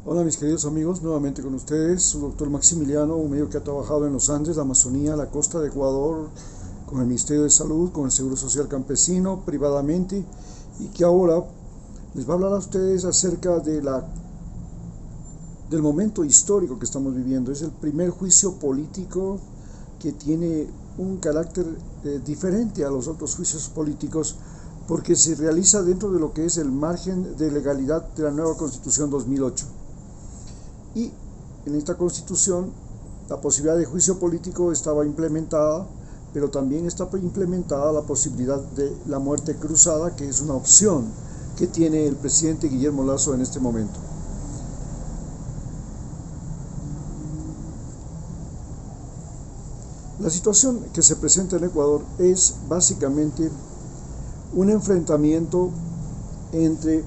Hola mis queridos amigos, nuevamente con ustedes, su doctor Maximiliano, un médico que ha trabajado en los Andes, la Amazonía, la costa de Ecuador, con el Ministerio de Salud, con el Seguro Social Campesino, privadamente, y que ahora les va a hablar a ustedes acerca del momento histórico que estamos viviendo. Es el primer juicio político que tiene un carácter diferente a los otros juicios políticos, porque se realiza dentro de lo que es el margen de legalidad de la nueva Constitución 2008. Y en esta Constitución la posibilidad de juicio político estaba implementada, pero también está implementada la posibilidad de la muerte cruzada, que es una opción que tiene el presidente Guillermo Lasso en este momento. La situación que se presenta en Ecuador es básicamente un enfrentamiento entre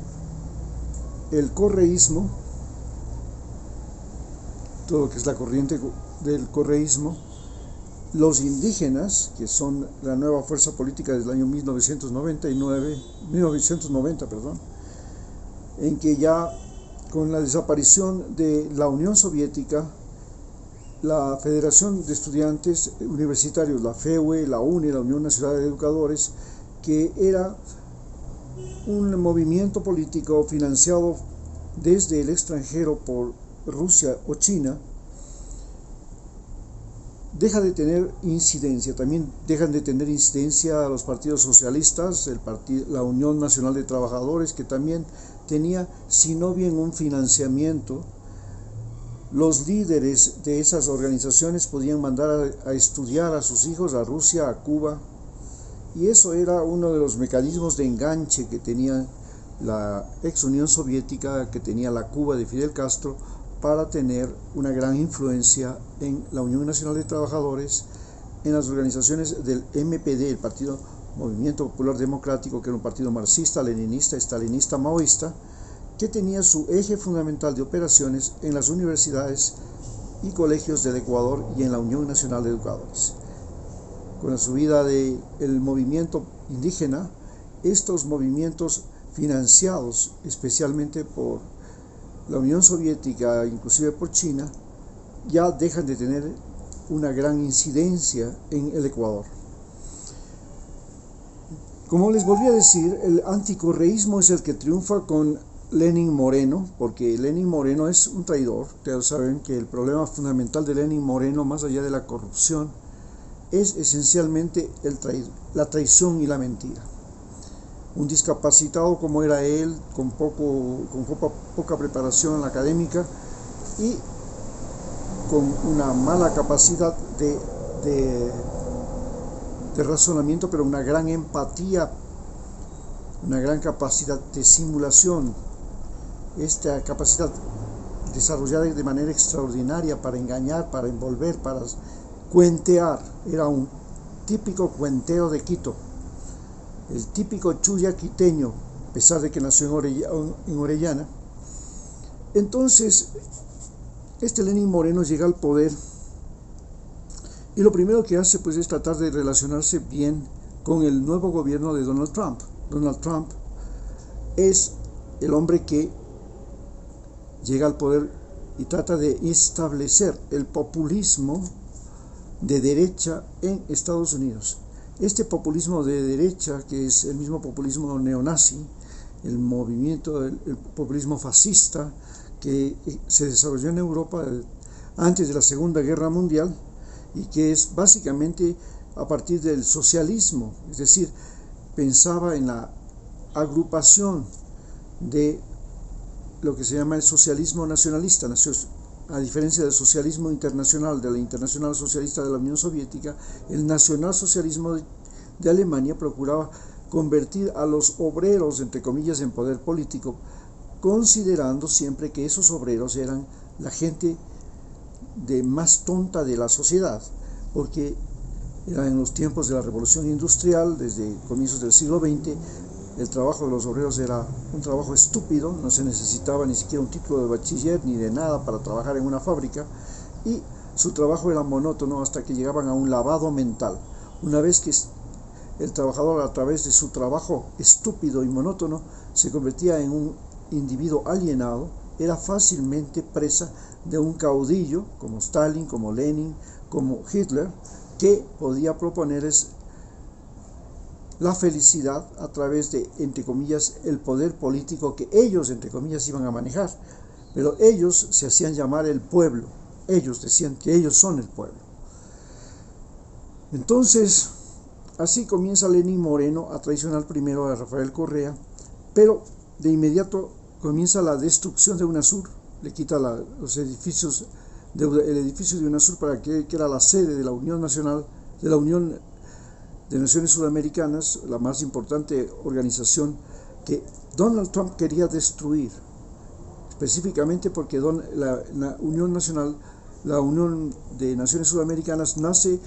el correísmo, todo lo que es la corriente del correísmo, los indígenas, que son la nueva fuerza política desde el año 1990, en que ya con la desaparición de la Unión Soviética, la Federación de Estudiantes Universitarios, la FEUE, la UNE, la Unión Nacional de Educadores, que era un movimiento político financiado desde el extranjero por Rusia o China, deja de tener incidencia. También dejan de tener incidencia a los partidos socialistas, la Unión Nacional de Trabajadores, que también tenía, si no bien un financiamiento. Los líderes de esas organizaciones podían mandar a estudiar a sus hijos a Rusia, a Cuba, y eso era uno de los mecanismos de enganche que tenía la ex Unión Soviética, que tenía la Cuba de Fidel Castro, para tener una gran influencia en la Unión Nacional de Trabajadores, en las organizaciones del MPD, el Partido Movimiento Popular Democrático, que era un partido marxista, leninista, estalinista, maoísta, que tenía su eje fundamental de operaciones en las universidades y colegios del Ecuador y en la Unión Nacional de Educadores. Con la subida del movimiento indígena, estos movimientos financiados especialmente por la Unión Soviética, inclusive por China, ya dejan de tener una gran incidencia en el Ecuador. Como les volví a decir, el anticorreísmo es el que triunfa con Lenín Moreno, porque Lenín Moreno es un traidor. Ustedes saben que el problema fundamental de Lenín Moreno, más allá de la corrupción, es esencialmente la traición y la mentira. Un discapacitado como era él, con poca preparación académica y con una mala capacidad de razonamiento, pero una gran empatía, una gran capacidad de simulación. Esta capacidad desarrollada de manera extraordinaria para engañar, para envolver, para cuentear. Era un típico cuenteo de Quito, el típico chulla quiteño, a pesar de que nació en Orellana. Entonces, este Lenín Moreno llega al poder y lo primero que hace pues es tratar de relacionarse bien con el nuevo gobierno de Donald Trump. Donald Trump es el hombre que llega al poder y trata de establecer el populismo de derecha en Estados Unidos. Este populismo de derecha, que es el mismo populismo neonazi, el populismo fascista que se desarrolló en Europa antes de la Segunda Guerra Mundial, y que es básicamente a partir del socialismo, es decir, pensaba en la agrupación de lo que se llama el socialismo nacionalista, a diferencia del socialismo internacional, de la Internacional Socialista de la Unión Soviética. El nacionalsocialismo de Alemania procuraba convertir a los obreros, entre comillas, en poder político, considerando siempre que esos obreros eran la gente más tonta de la sociedad, porque era en los tiempos de la Revolución Industrial, desde comienzos del siglo XX, el trabajo de los obreros era un trabajo estúpido, no se necesitaba ni siquiera un título de bachiller ni de nada para trabajar en una fábrica, y su trabajo era monótono hasta que llegaban a un lavado mental. Una vez que el trabajador, a través de su trabajo estúpido y monótono, se convertía en un individuo alienado, era fácilmente presa de un caudillo como Stalin, como Lenin, como Hitler, que podía proponerles la felicidad a través de, entre comillas, el poder político que ellos, entre comillas, iban a manejar. Pero ellos se hacían llamar el pueblo. Ellos decían que ellos son el pueblo. Entonces, así comienza Lenín Moreno a traicionar primero a Rafael Correa, pero de inmediato comienza la destrucción de UNASUR. Le quita los edificios, el edificio de UNASUR para que era la sede de la Unión Nacional, de la Unión de Naciones Sudamericanas, la más importante organización que Donald Trump quería destruir, específicamente porque la Unión Nacional, la Unión de Naciones Sudamericanas nace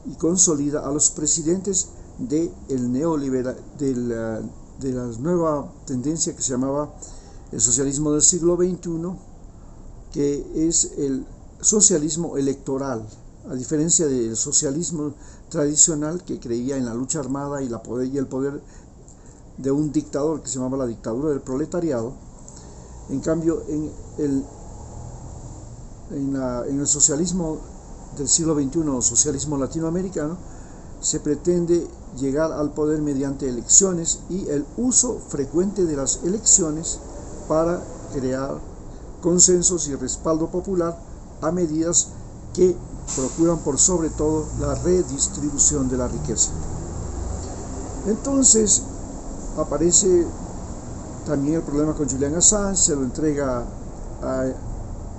y consolida a los presidentes del neoliberal, de la nueva tendencia que se llamaba el socialismo del siglo XXI, que es el socialismo electoral, a diferencia del socialismo tradicional que creía en la lucha armada y el poder de un dictador que se llamaba la dictadura del proletariado. En cambio, en el socialismo del siglo XXI, o socialismo latinoamericano, se pretende llegar al poder mediante elecciones y el uso frecuente de las elecciones para crear consensos y respaldo popular a medidas que procuran por sobre todo la redistribución de la riqueza. Entonces aparece también el problema con Julian Assange, se lo entrega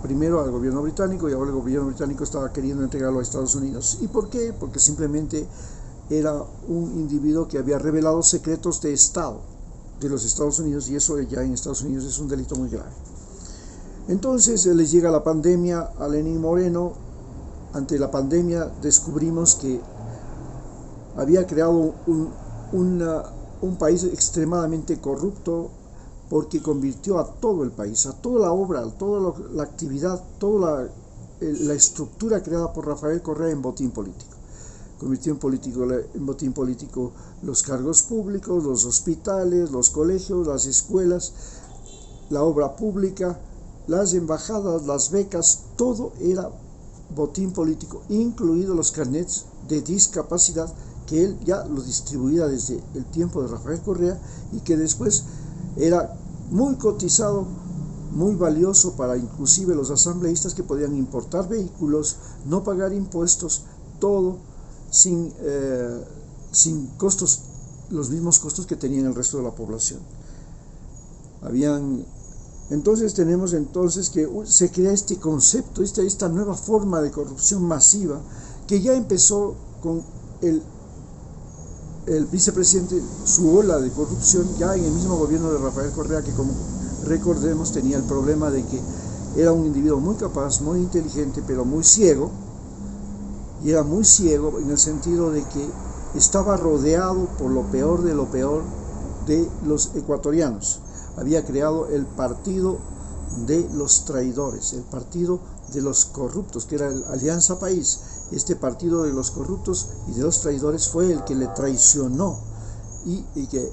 primero al gobierno británico y ahora el gobierno británico estaba queriendo entregarlo a Estados Unidos. ¿Y por qué? Porque simplemente era un individuo que había revelado secretos de Estado de los Estados Unidos, y eso ya en Estados Unidos es un delito muy grave. Entonces les llega la pandemia a Lenín Moreno. Ante la pandemia descubrimos que había creado un país extremadamente corrupto, porque convirtió a todo el país, a toda la obra, a toda la actividad, toda la estructura creada por Rafael Correa en botín político. Convirtió en botín político los cargos públicos, los hospitales, los colegios, las escuelas, la obra pública, las embajadas, las becas, todo era botín político, incluidos los carnets de discapacidad que él ya los distribuía desde el tiempo de Rafael Correa y que después era muy cotizado, muy valioso para inclusive los asambleístas que podían importar vehículos, no pagar impuestos, todo sin costos, los mismos costos que tenían el resto de la población. Entonces tenemos que se crea este concepto, esta nueva forma de corrupción masiva que ya empezó con el vicepresidente, su ola de corrupción ya en el mismo gobierno de Rafael Correa, que como recordemos tenía el problema de que era un individuo muy capaz, muy inteligente, pero muy ciego, y era muy ciego en el sentido de que estaba rodeado por lo peor de los ecuatorianos. Había creado el partido de los traidores, el partido de los corruptos, que era el Alianza País. Este partido de los corruptos y de los traidores fue el que le traicionó y que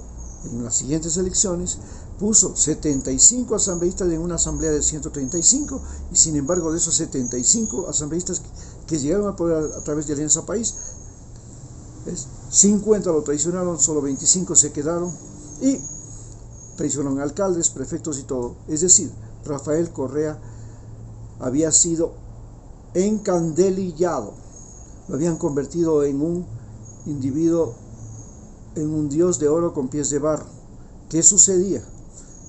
en las siguientes elecciones puso 75 asambleístas en una asamblea de 135, y sin embargo de esos 75 asambleístas que llegaron al poder a través de Alianza País, 50 lo traicionaron, solo 25 se quedaron y traicionaron alcaldes, prefectos y todo. Es decir, Rafael Correa había sido encandelillado, lo habían convertido en un individuo, en un dios de oro con pies de barro. ¿Qué sucedía?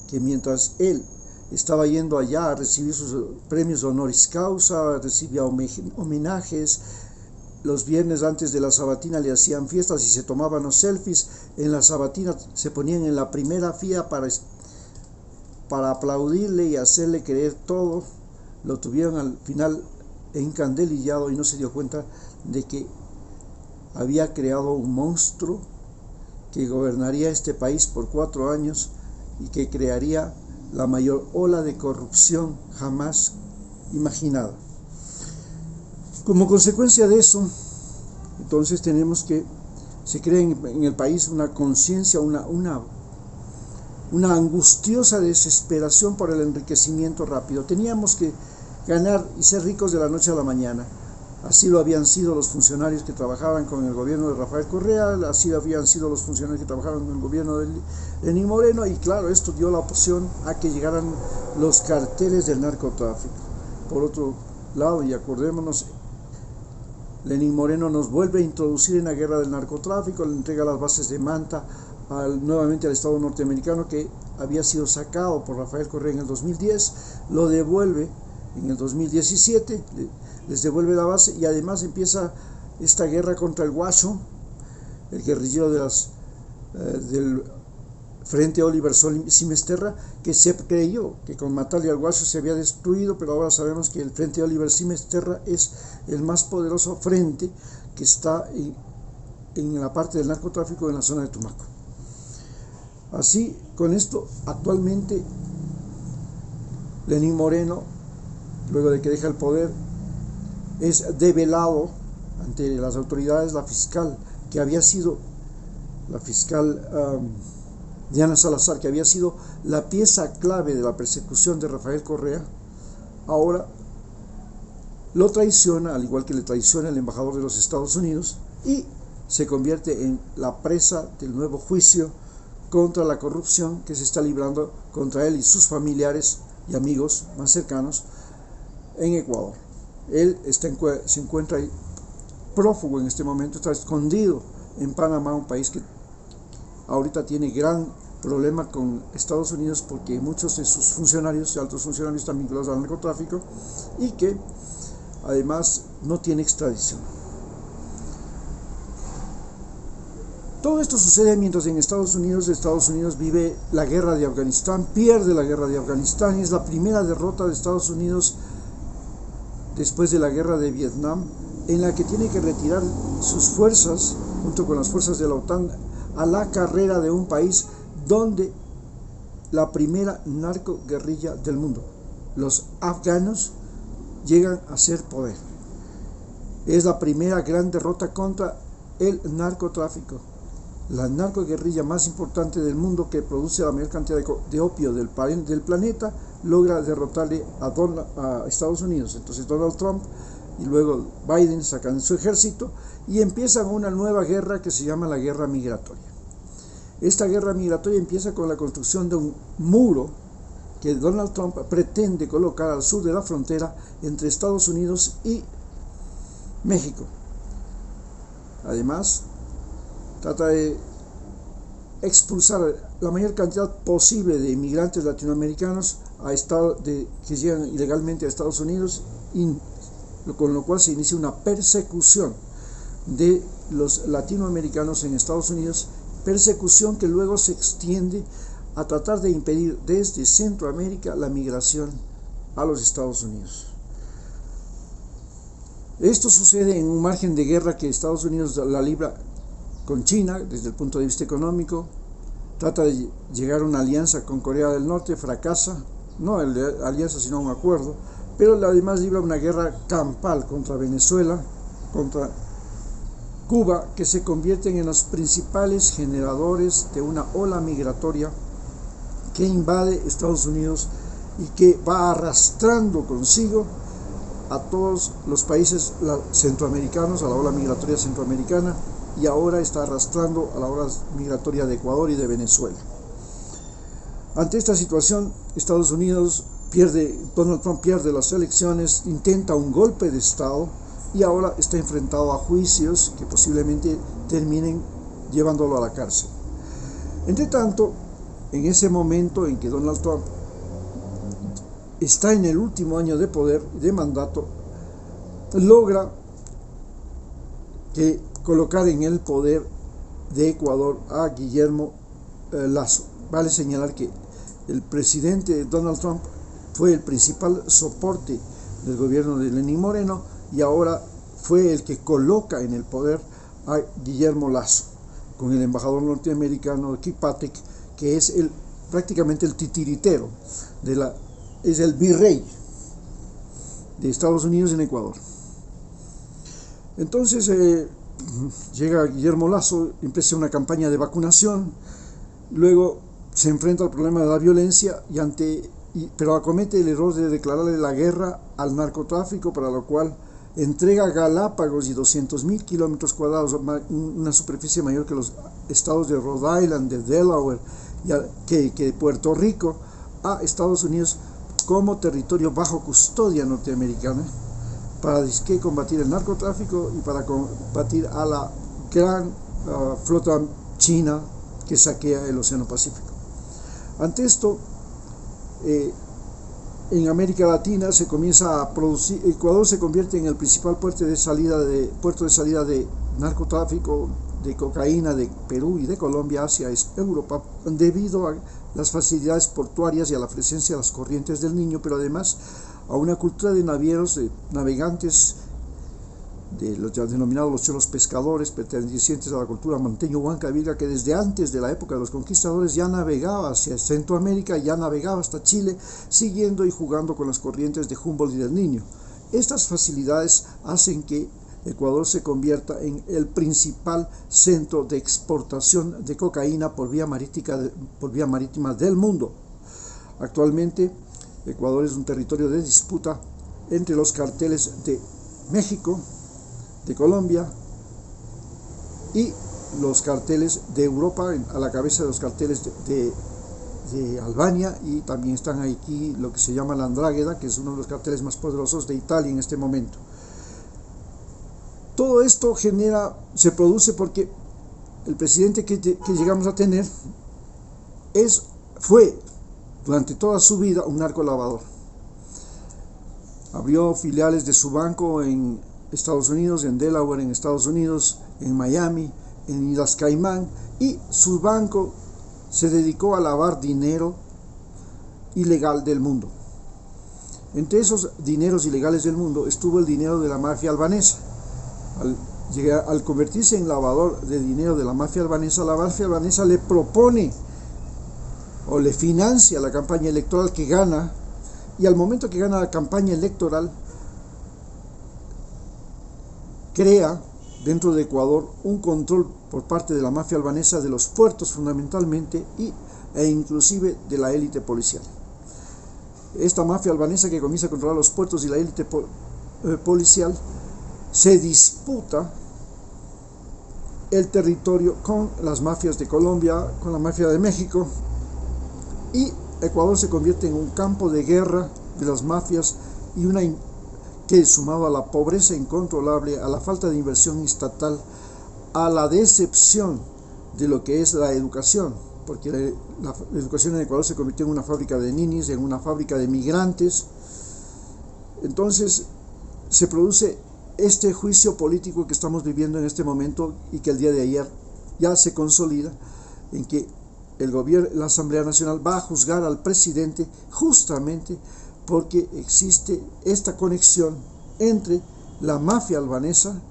Que mientras él estaba yendo allá a recibir sus premios honoris causa, recibía homenajes, los viernes antes de la sabatina le hacían fiestas y se tomaban los selfies, en la sabatina se ponían en la primera fila para aplaudirle y hacerle creer todo, lo tuvieron al final encandelillado y no se dio cuenta de que había creado un monstruo que gobernaría este país por 4 años y que crearía la mayor ola de corrupción jamás imaginada. Como consecuencia de eso, entonces tenemos que se crea en el país una conciencia, una angustiosa desesperación por el enriquecimiento rápido. Teníamos que ganar y ser ricos de la noche a la mañana. Así lo habían sido los funcionarios que trabajaban con el gobierno de Rafael Correa, así habían sido los funcionarios que trabajaban con el gobierno de Lenín Moreno, y claro, esto dio la opción a que llegaran los carteles del narcotráfico. Por otro lado, y acordémonos, Lenín Moreno nos vuelve a introducir en la guerra del narcotráfico, le entrega las bases de Manta nuevamente al Estado norteamericano, que había sido sacado por Rafael Correa en el 2010, lo devuelve en el 2017, les devuelve la base, y además empieza esta guerra contra el Guacho, el guerrillero del Frente Oliver Simesterra, que se creyó que con matarle al Guacho se había destruido, pero ahora sabemos que el Frente Oliver Simesterra es el más poderoso frente que está en la parte del narcotráfico en la zona de Tumaco. Así, con esto, actualmente Lenín Moreno, luego de que deja el poder, es develado ante las autoridades. La fiscal, que había sido la fiscal Diana Salazar, que había sido la pieza clave de la persecución de Rafael Correa, ahora lo traiciona, al igual que le traiciona el embajador de los Estados Unidos, y se convierte en la presa del nuevo juicio contra la corrupción que se está librando contra él y sus familiares y amigos más cercanos en Ecuador. Él se encuentra ahí prófugo en este momento, está escondido en Panamá, un país que ahorita tiene gran problema con Estados Unidos porque muchos de sus funcionarios, altos funcionarios, están vinculados al narcotráfico, y que además no tiene extradición. Todo esto sucede mientras en Estados Unidos vive la guerra de Afganistán, pierde la guerra de Afganistán, y es la primera derrota de Estados Unidos después de la guerra de Vietnam, en la que tiene que retirar sus fuerzas, junto con las fuerzas de la OTAN, a la carrera de un país donde la primera narcoguerrilla del mundo, los afganos, llegan a ser poder. Es la primera gran derrota contra el narcotráfico, la narcoguerrilla más importante del mundo, que produce la mayor cantidad de opio del planeta, logra derrotarle a Estados Unidos. Entonces Donald Trump y luego Biden sacan su ejército y empiezan una nueva guerra que se llama la guerra migratoria. Esta guerra migratoria empieza con la construcción de un muro que Donald Trump pretende colocar al sur de la frontera entre Estados Unidos y México. Además, trata de expulsar la mayor cantidad posible de inmigrantes latinoamericanos que llegan ilegalmente a Estados Unidos, con lo cual se inicia una persecución de los latinoamericanos en Estados Unidos, persecución que luego se extiende a tratar de impedir desde Centroamérica la migración a los Estados Unidos. Esto sucede en un margen de guerra que Estados Unidos la libra con China desde el punto de vista económico, trata de llegar a una alianza con Corea del Norte, fracasa, no alianza sino un acuerdo, pero además libra una guerra campal contra Venezuela, contra Cuba, que se convierten en los principales generadores de una ola migratoria que invade Estados Unidos y que va arrastrando consigo a todos los países centroamericanos, a la ola migratoria centroamericana, y ahora está arrastrando a la ola migratoria de Ecuador y de Venezuela. Ante esta situación, Donald Trump pierde las elecciones, intenta un golpe de Estado y ahora está enfrentado a juicios que posiblemente terminen llevándolo a la cárcel. Entre tanto, en ese momento en que Donald Trump está en el último año de poder, de mandato, logra colocar en el poder de Ecuador a Guillermo Lasso. Vale señalar que el presidente Donald Trump fue el principal soporte del gobierno de Lenín Moreno y ahora fue el que coloca en el poder a Guillermo Lasso, con el embajador norteamericano Kirkpatrick, que es prácticamente el titiritero, es el virrey de Estados Unidos en Ecuador. Entonces llega Guillermo Lasso, empieza una campaña de vacunación, luego se enfrenta al problema de la violencia pero acomete el error de declararle la guerra al narcotráfico, para lo cual entrega Galápagos y 200.000 kilómetros cuadrados, una superficie mayor que los estados de Rhode Island, de Delaware, que Puerto Rico, a Estados Unidos como territorio bajo custodia norteamericana, para combatir el narcotráfico y para combatir a la gran flota china que saquea el Océano Pacífico. Ante esto, en América Latina se comienza a producir. Ecuador se convierte en el principal puerto de salida de narcotráfico, de cocaína de Perú y de Colombia hacia Europa, debido a las facilidades portuarias y a la presencia de las corrientes del Niño, pero además a una cultura de navieros, de navegantes, de los ya denominados los cholos pescadores, pertenecientes a la cultura manteño-huancavilca, que desde antes de la época de los conquistadores ya navegaba hacia Centroamérica, ya navegaba hasta Chile, siguiendo y jugando con las corrientes de Humboldt y del Niño. Estas facilidades hacen que Ecuador se convierta en el principal centro de exportación de cocaína por vía marítima del mundo. Actualmente, Ecuador es un territorio de disputa entre los carteles de México, de Colombia y los carteles de Europa, a la cabeza de los carteles de Albania, y también están aquí lo que se llama la Andrágueda, que es uno de los carteles más poderosos de Italia en este momento. Todo esto se produce porque el presidente que llegamos a tener fue durante toda su vida un narcolavador. Abrió filiales de su banco en Estados Unidos, en Delaware, en Estados Unidos, en Miami, en Islas Caimán, y su banco se dedicó a lavar dinero ilegal del mundo. Entre esos dineros ilegales del mundo estuvo el dinero de la mafia albanesa. Al convertirse en lavador de dinero de la mafia albanesa le propone o le financia la campaña electoral que gana, y al momento que gana la campaña electoral crea dentro de Ecuador un control por parte de la mafia albanesa de los puertos fundamentalmente e inclusive de la élite policial. Esta mafia albanesa, que comienza a controlar los puertos y la élite policial, se disputa el territorio con las mafias de Colombia, con la mafia de México, y Ecuador se convierte en un campo de guerra de las mafias, que, sumado a la pobreza incontrolable, a la falta de inversión estatal, a la decepción de lo que es la educación, porque la educación en Ecuador se convirtió en una fábrica de ninis, en una fábrica de migrantes. Entonces se produce este juicio político que estamos viviendo en este momento, y que el día de ayer ya se consolida, en que la Asamblea Nacional va a juzgar al presidente justamente porque existe esta conexión entre la mafia albanesa,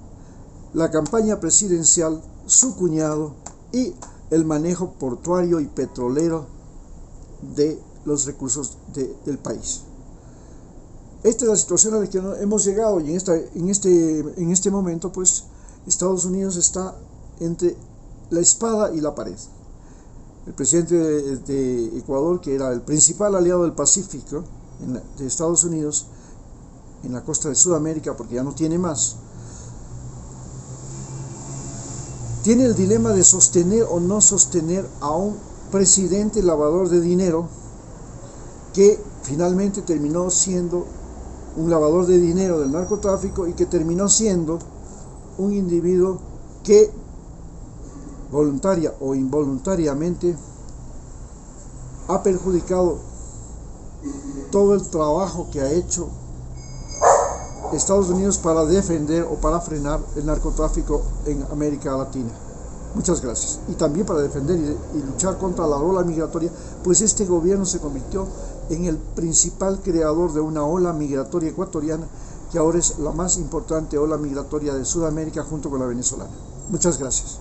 la campaña presidencial, su cuñado y el manejo portuario y petrolero de los recursos del país. Esta es la situación a la que hemos llegado, y en este momento pues Estados Unidos está entre la espada y la pared. El presidente de Ecuador, que era el principal aliado del Pacífico de Estados Unidos en la costa de Sudamérica, porque ya no tiene más, tiene el dilema de sostener o no sostener a un presidente lavador de dinero, que finalmente terminó siendo un lavador de dinero del narcotráfico, y que terminó siendo un individuo que voluntaria o involuntariamente ha perjudicado todo el trabajo que ha hecho Estados Unidos para defender o para frenar el narcotráfico en América Latina. Muchas gracias. Y también para defender y luchar contra la ola migratoria, pues este gobierno se convirtió en el principal creador de una ola migratoria ecuatoriana, que ahora es la más importante ola migratoria de Sudamérica junto con la venezolana. Muchas gracias.